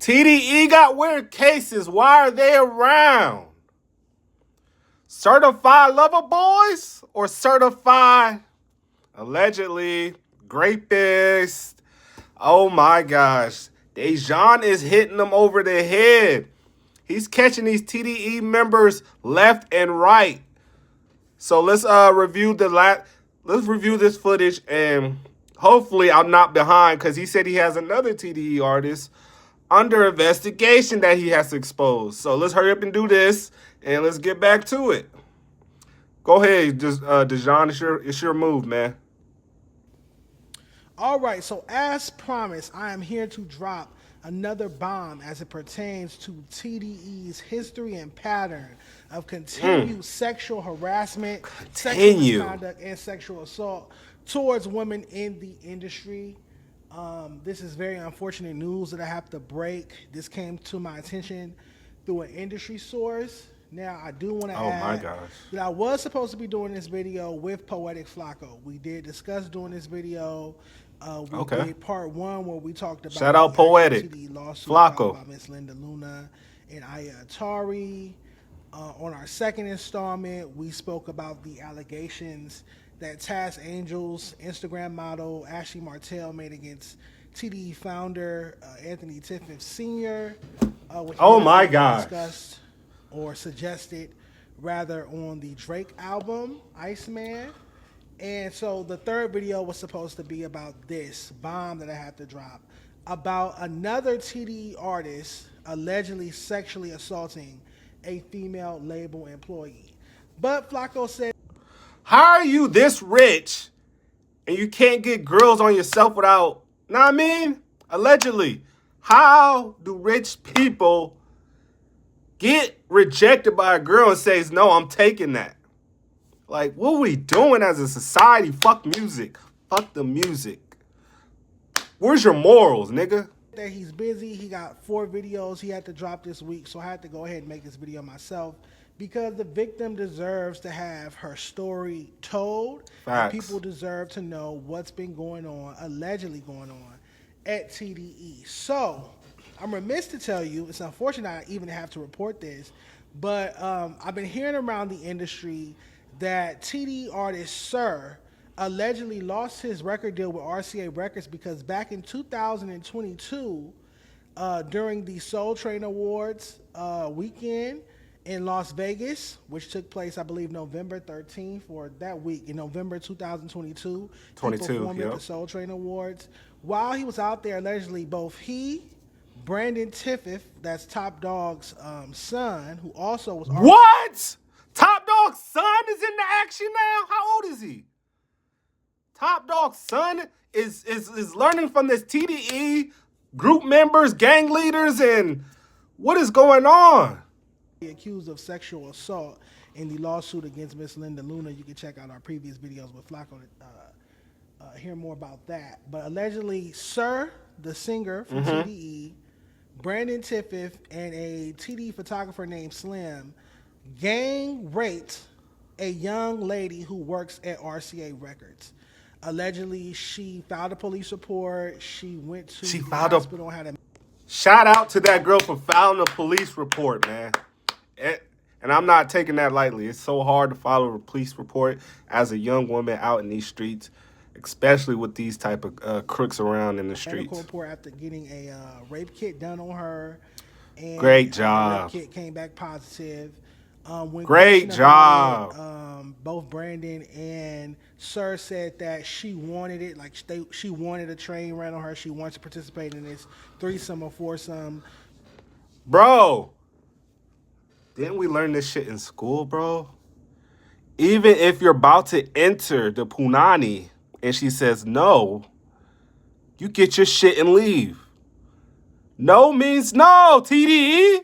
TDE got weird cases. Why are they around? Certified lover boys or certified, allegedly, rapist? Oh my gosh. Dejan is hitting them over the head. He's catching these TDE members left and right. So let's review this footage, and hopefully I'm not behind, because he said he has another TDE artist under investigation that he has to expose. So let's hurry up and do this, and let's get back to it. Go ahead, Dejan. It's your move, man. All right, so as promised, I am here to drop another bomb as it pertains to TDE's history and pattern of continued sexual harassment, sexual misconduct, and sexual assault towards women in the industry. This is very unfortunate news that I have to break. This came to my attention through an industry source. Now, I do want to add that I was supposed to be doing this video with Poetic Flacco. We did discuss doing this video. We did part one where we talked about shout out Poetic Flacco by Miss Linda Luna and Aya Atari. On our second installment, we spoke about the allegations that Taz Angel's Instagram model Ashley Martell made against TDE founder Anthony Tiffin Sr. Which discussed or suggested rather on the Drake album Iceman. And so the third video was supposed to be about this bomb that I had to drop about another TDE artist allegedly sexually assaulting a female label employee. But Flacco said, how are you this rich and you can't get girls on yourself without, know what I mean? Allegedly. How do rich people get rejected by a girl and says, no, I'm taking that? Like, what are we doing as a society? Fuck music. Fuck the music. Where's your morals, nigga? That he's busy. He got 4 videos he had to drop this week, so I had to go ahead and make this video myself because the victim deserves to have her story told. Facts. And people deserve to know what's been going on, allegedly going on, at TDE. So, I'm remiss to tell you, it's unfortunate I even have to report this, but I've been hearing around the industry that TDE artist Sir allegedly lost his record deal with RCA Records because back in 2022, during the Soul Train Awards weekend in Las Vegas, which took place, I believe, November 13th, or that week in November 2022, he performed at the Soul Train Awards. While he was out there, allegedly, both he, Brandon Tiffith, that's Top Dog's son, who also was... What? Top Dog's son is in the action now? How old is he? Top Dog's son is learning from this TDE group members, gang leaders, and what is going on? Accused of sexual assault in the lawsuit against Miss Linda Luna. You can check out our previous videos with Flacco to hear more about that. But allegedly, Sir, the singer from TDE, Brandon Tiffith, and a TDE photographer named Slim gang raped a young lady who works at RCA Records. Allegedly, she filed a police report. She went to the hospital and had a... Shout out to that girl for filing a police report, man. And I'm not taking that lightly. It's so hard to file a police report as a young woman out in these streets, especially with these type of crooks around in the streets. Medical report after getting a rape kit done on her. And great job. The rape kit came back positive. Great job. Both Brandon and Sir said that she wanted it, like she wanted a train run on her. She wants to participate in this threesome or foursome. Bro, didn't we learn this shit in school, bro? Even if you're about to enter the punani and she says no, you get your shit and leave. No means no, TDE.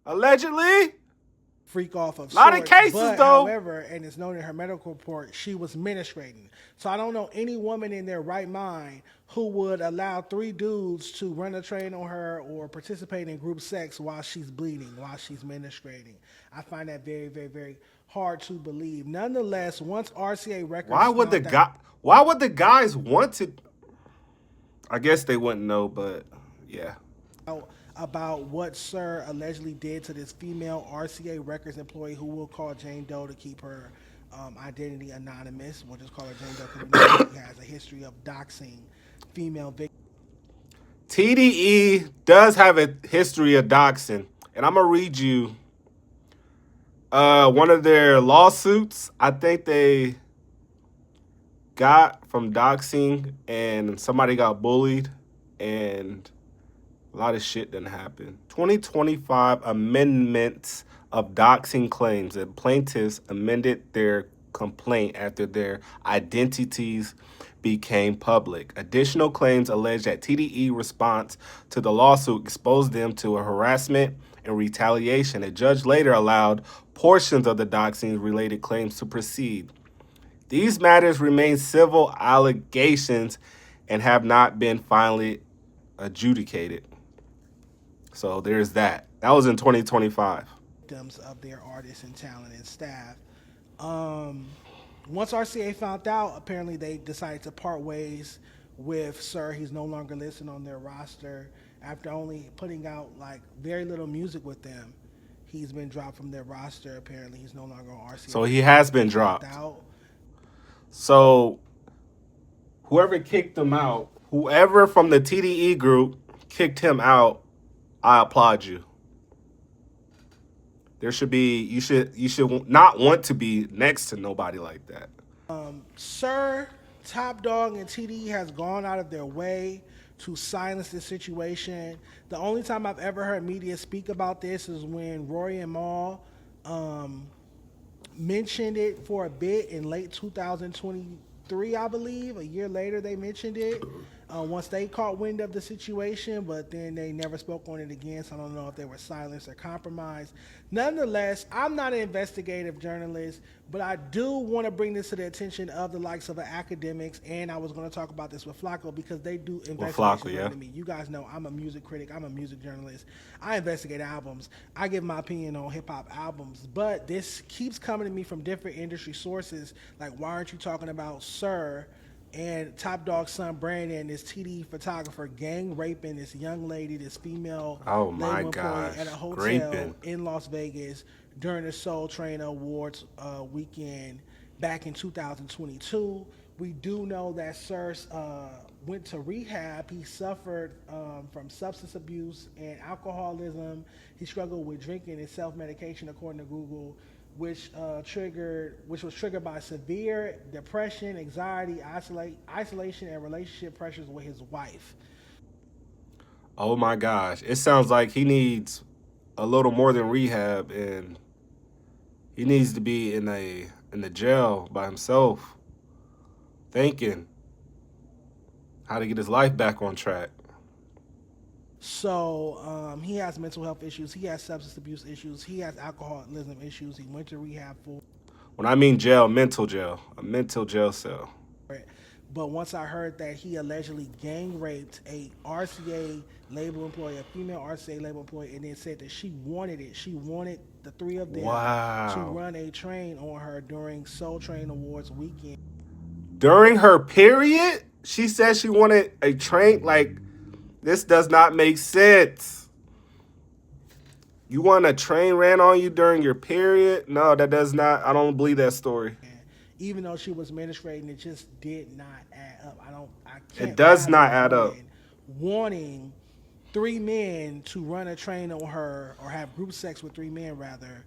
Allegedly. Freak off of a lot of cases, but, though. However, and it's known in her medical report, she was menstruating. So I don't know any woman in their right mind who would allow 3 dudes to run a train on her or participate in group sex while she's bleeding, while she's menstruating. I find that very, very, very hard to believe. Nonetheless, once RCA Records... Why would the guys want to... I guess they wouldn't know, but yeah. about what Sir allegedly did to this female RCA Records employee who will call Jane Doe to keep her identity anonymous. We'll just call her Jane Doe because we know she has a history of doxing female victims. TDE does have a history of doxing, and I'm gonna read you one of their lawsuits. I think they got from doxing, and somebody got bullied, and a lot of shit didn't happen. 2025 amendments of doxing claims, and plaintiffs amended their complaint after their identities became public. Additional claims allege that TDE response to the lawsuit exposed them to a harassment and retaliation. A judge later allowed portions of the doxing related claims to proceed. These matters remain civil allegations and have not been finally adjudicated. So there's that. That was in 2025. Of their artists and talent and staff. Once RCA found out, apparently they decided to part ways with Sir. He's no longer listed on their roster after only putting out like very little music with them. He's been dropped from their roster. Apparently, he's no longer on RCA. So he has been dropped. So whoever kicked him out, whoever from the TDE group kicked him out, I applaud you. There should be, you should not want to be next to nobody like that. Sir, Top Dog, and TDE has gone out of their way to silence this situation. The only time I've ever heard media speak about this is when Rory and Mal mentioned it for a bit in late 2023, I believe. A year later, they mentioned it once they caught wind of the situation, but then they never spoke on it again, so I don't know if they were silenced or compromised. Nonetheless, I'm not an investigative journalist, but I do want to bring this to the attention of the likes of the academics, and I was going to talk about this with Flacco because they do investigations related to me. You guys know I'm a music critic. I'm a music journalist. I investigate albums. I give my opinion on hip-hop albums, but this keeps coming to me from different industry sources, like why aren't you talking about Sir and Top Dog's son Brandon, this TDE photographer, gang raping this young lady, this female label employee at a hotel in Las Vegas during the Soul Train Awards weekend back in 2022. We do know that Sir went to rehab. He suffered from substance abuse and alcoholism. He struggled with drinking and self-medication, according to Google, which was triggered by severe depression, anxiety, isolation, and relationship pressures with his wife. Oh my gosh. It sounds like he needs a little more than rehab, and he needs to be in the jail by himself, thinking how to get his life back on track. So he has mental health issues. He has substance abuse issues. He has alcoholism issues. He went to rehab for. When I mean jail, mental jail, a mental jail cell. But once I heard that he allegedly gang raped a RCA label employee, a female RCA label employee, and then said that she wanted it. She wanted the three of them to run a train on her during Soul Train Awards weekend. During her period? She said she wanted a train? Like, this does not make sense. You want a train ran on you during your period? No, that does not. I don't believe that story. Even though she was menstruating, it just did not add up. I can't. It does not add up. Wanting three men to run a train on her or have group sex with three men rather,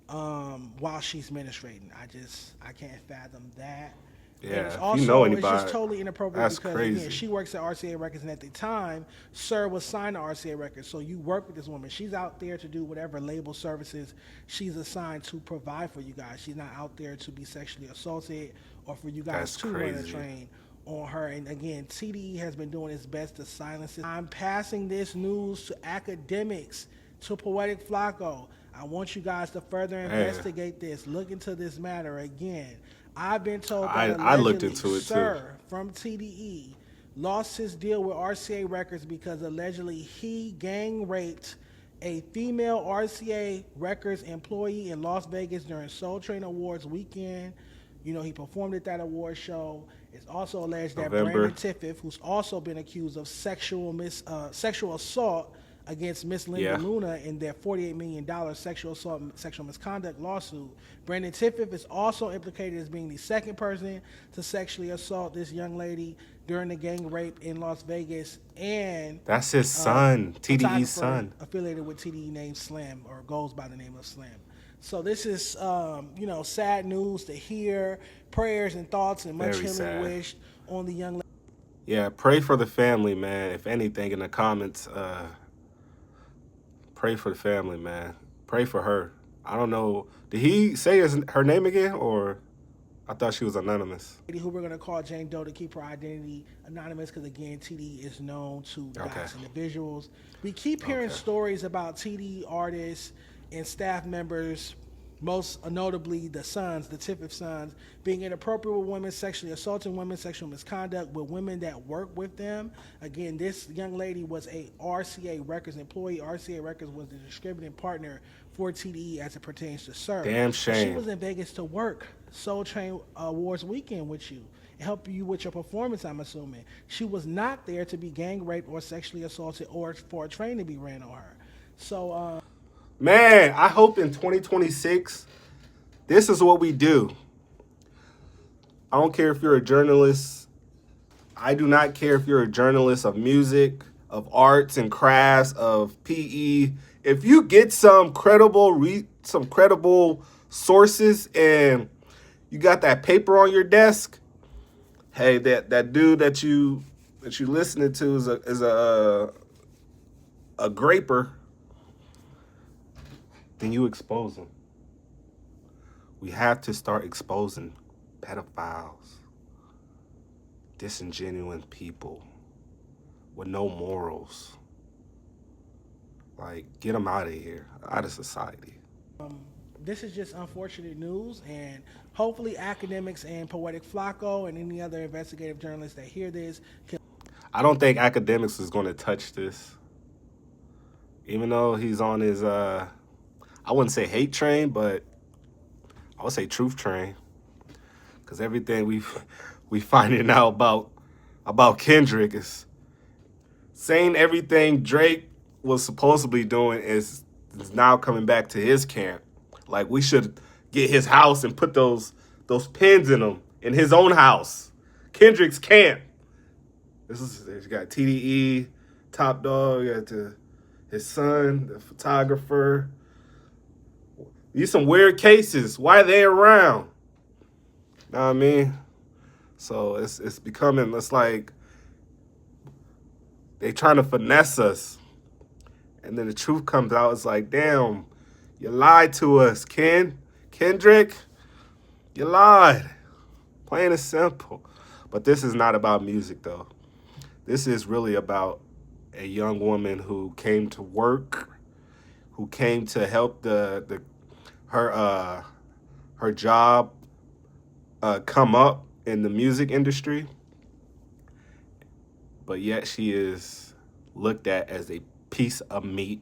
while she's menstruating. I can't fathom that. Yeah, it's also, you know anybody, it's just totally inappropriate that's because crazy. Again, she works at RCA Records, and at the time, Sir was signed to RCA Records. So you work with this woman. She's out there to do whatever label services she's assigned to provide for you guys. She's not out there to be sexually assaulted or for you guys to run a train on her. And again, TDE has been doing its best to silence it. I'm passing this news to academics, to Poetic Flacco. I want you guys to further investigate this. Look into this matter again. I've been told that I looked into it Sir from TDE lost his deal with RCA Records because allegedly he gang raped a female RCA Records employee in Las Vegas during Soul Train Awards weekend. You know, he performed at that award show. It's also alleged that Brandon Tiffith, who's also been accused of sexual assault, against Miss Linda Yeah. Luna in their $48 million sexual assault, sexual misconduct lawsuit. Brandon Tiffith is also implicated as being the second person to sexually assault this young lady during the gang rape in Las Vegas, and That's his son, TDE's photographer son. affiliated with TDE named Slim, or goes by the name of Slim. So this is, sad news to hear. Prayers and thoughts and much Very healing sad. wished on the young lady. Yeah, pray for the family, man. If anything, in the comments, pray for the family, man. Pray for her. I don't know. Did he say her name again, or I thought she was anonymous? Who we're going to call Jane Doe to keep her identity anonymous because, again, TDE is known to Okay. dox individuals. We keep hearing Okay. stories about TDE artists and staff members, most notably the sons, the Tiffith sons, being inappropriate with women, sexually assaulting women, sexual misconduct with women that work with them. Again, this young lady was a RCA Records employee. RCA Records was the distributing partner for TDE as it pertains to Sir. Damn She shame. was in Vegas to work Soul Train Awards weekend with you and help you with your performance, I'm assuming. She was not there to be gang raped or sexually assaulted or for a train to be ran on her. So, Man, I hope in 2026, this is what we do. I don't care if you're a journalist. I do not care if you're a journalist of music, of arts and crafts, of PE. If you get some credible sources and you got that paper on your desk, hey, that dude that you listening to is a graper, then you expose him. We have to start exposing pedophiles, disingenuous people with no morals. Like, get them out of here, out of society. this is just unfortunate news, and hopefully academics and Poetic Flacco and any other investigative journalists that hear this can. I don't think academics is going to touch this, even though he's on his I wouldn't say hate train, but I would say truth train, because everything we finding out about Kendrick is saying everything Drake was supposedly doing is now coming back to his camp. Like, we should get his house and put those pins in him in his own house. Kendrick's camp. You got TDE, Top Dog, you got his son, the photographer. These some weird cases. Why are they around? Know what I mean? So it's becoming, it's like they trying to finesse us. And then the truth comes out. It's like, damn, you lied to us, Kendrick. You lied. Plain and simple. But this is not about music, though. This is really about a young woman who came to work, who came to help her job come up in the music industry, but yet she is looked at as a piece of meat,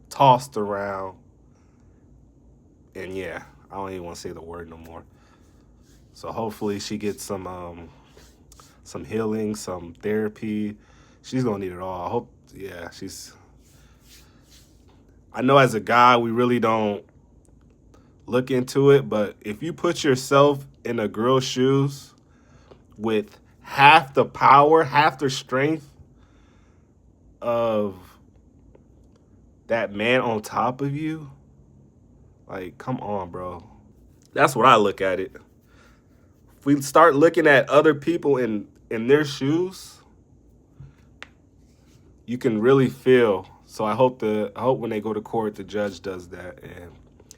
tossed around, and yeah, I don't even want to say the word no more. So hopefully she gets some healing, some therapy. She's gonna need it all. I hope. Yeah, she's. I know as a guy we really don't look into it, but if you put yourself in a girl's shoes with half the power, half the strength of that man on top of you, like, come on, bro. That's what I look at it. If we start looking at other people in their shoes, you can really feel. So I hope when they go to court, the judge does that, and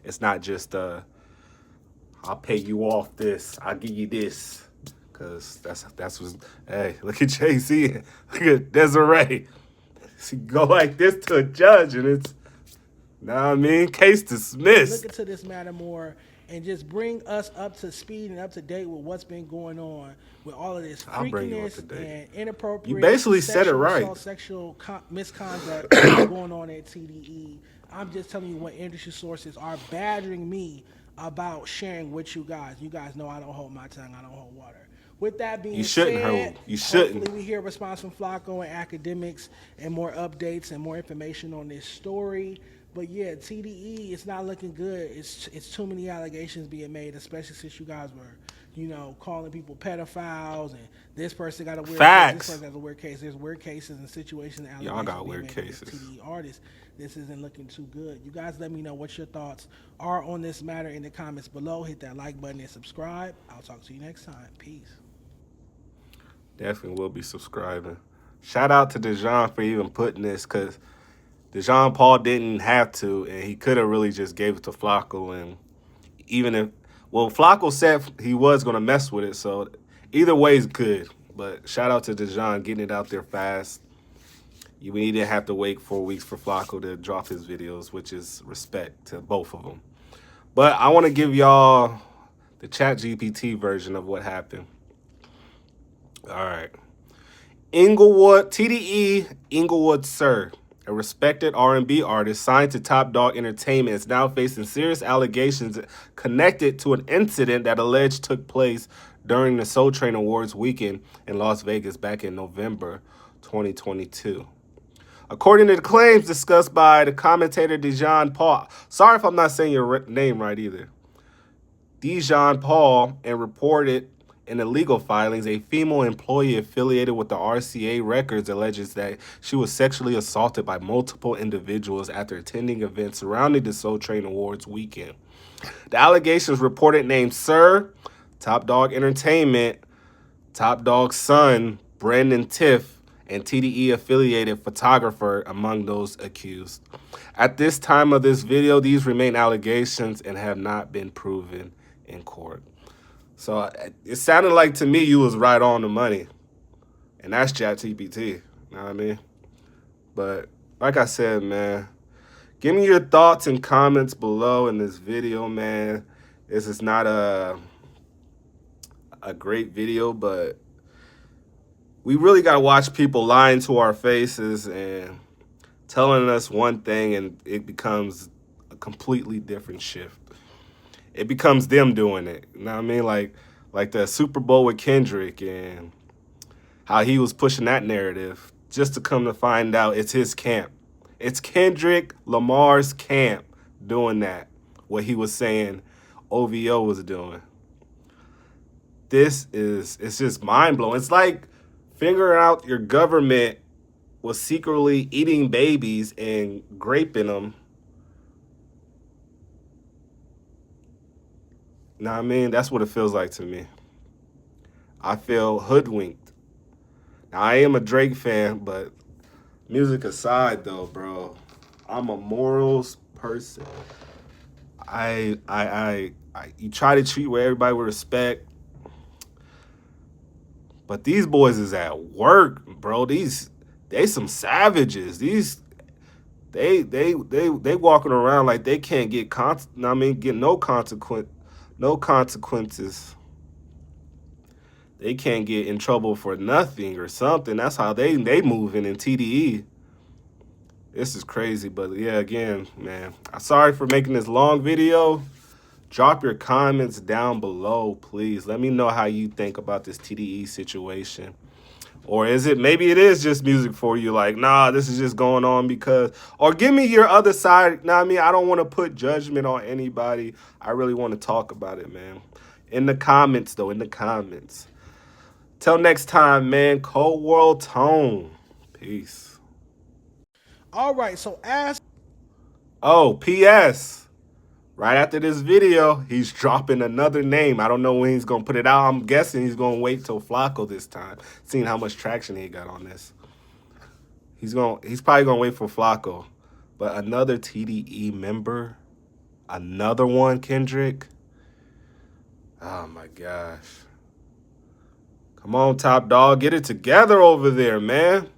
it's not just I'll pay you off this, I'll give you this, because that's what. Hey, look at Jay-Z, look at Desiree. She go like this to a judge, and it's, know what I mean, case dismissed. Look into this matter more and just bring us up to speed and up to date with what's been going on with all of this I'll bring you up to freakiness date. and inappropriate. You basically said it sexual right. assault, sexual misconduct going on at TDE. I'm just telling you what industry sources are badgering me about sharing with you guys. You guys know I don't hold my tongue. I don't hold water. With that being You shouldn't, said, Harold. You hopefully shouldn't. we hear a response from Flacco and academics and more updates and more information on this story. But yeah, TDE, it's not looking good. It's too many allegations being made, especially since you guys were, calling people pedophiles and this person got a weird case, this Facts. person has a weird case. There's weird cases and situations and Y'all allegations got being weird made against cases. TDE artists. This isn't looking too good. You guys let me know what your thoughts are on this matter in the comments below. Hit that like button and subscribe. I'll talk to you next time. Peace. Definitely will be subscribing. Shout out to Dejan for even putting this, because Dejan Paul didn't have to, and he could have really just gave it to Flacco. And even if, well, Flacco said he was going to mess with it, so either way is good. But shout out to Dejan getting it out there fast. We didn't have to wait 4 weeks for Flacco to drop his videos, which is respect to both of them. But I want to give y'all the ChatGPT version of what happened. All right. Inglewood, TDE Inglewood Sir, a respected R&B artist signed to Top Dog Entertainment, is now facing serious allegations connected to an incident that alleged took place during the Soul Train Awards weekend in Las Vegas back in November 2022. According to the claims discussed by the commentator Dejan Paul, sorry if I'm not saying your name right either, Dejan Paul, and reported in the legal filings, a female employee affiliated with the RCA Records alleges that she was sexually assaulted by multiple individuals after attending events surrounding the Soul Train Awards weekend. The allegations reported named Sir, Top Dog Entertainment, Top Dog's son, Brandon Tiff, and TDE affiliated photographer among those accused. At this time of this video, these remain allegations and have not been proven in court. So it sounded like to me you was right on the money. And that's ChatGPT. You know what I mean? But like I said, man, give me your thoughts and comments below in this video, man. This is not a great video, but we really got to watch people lying to our faces and telling us one thing, and it becomes a completely different shift. It becomes them doing it. You know what I mean? Like the Super Bowl with Kendrick and how he was pushing that narrative, just to come to find out it's his camp. It's Kendrick Lamar's camp doing that, what he was saying OVO was doing. It's just mind-blowing. It's like figuring out your government was secretly eating babies and graping them. You know what I mean? That's what it feels like to me. I feel hoodwinked. Now, I am a Drake fan, but music aside, though, bro, I'm a morals person. You try to treat everybody with respect, but these boys is at work, bro. They some savages. They walking around like they can't get get no consequences. They can't get in trouble for nothing or something. That's how they moving in TDE. This is crazy, but yeah, again, man, I'm sorry for making this long video. Drop your comments down below, please. Let me know how you think about this TDE situation. Or maybe it is just music for you, like, nah, this is just going on because, or give me your other side. Now, I mean, I don't want to put judgment on anybody. I really want to talk about it, man. In the comments, though, in the comments. Till next time, man, Cold World Tone. Peace. All right, so Oh, P.S. Right after this video, he's dropping another name. I don't know when he's going to put it out. I'm guessing he's going to wait till Flacco this time, seeing how much traction he got on this. He's probably going to wait for Flacco. But another TDE member, another one, Kendrick. Oh, my gosh. Come on, Top Dog. Get it together over there, man.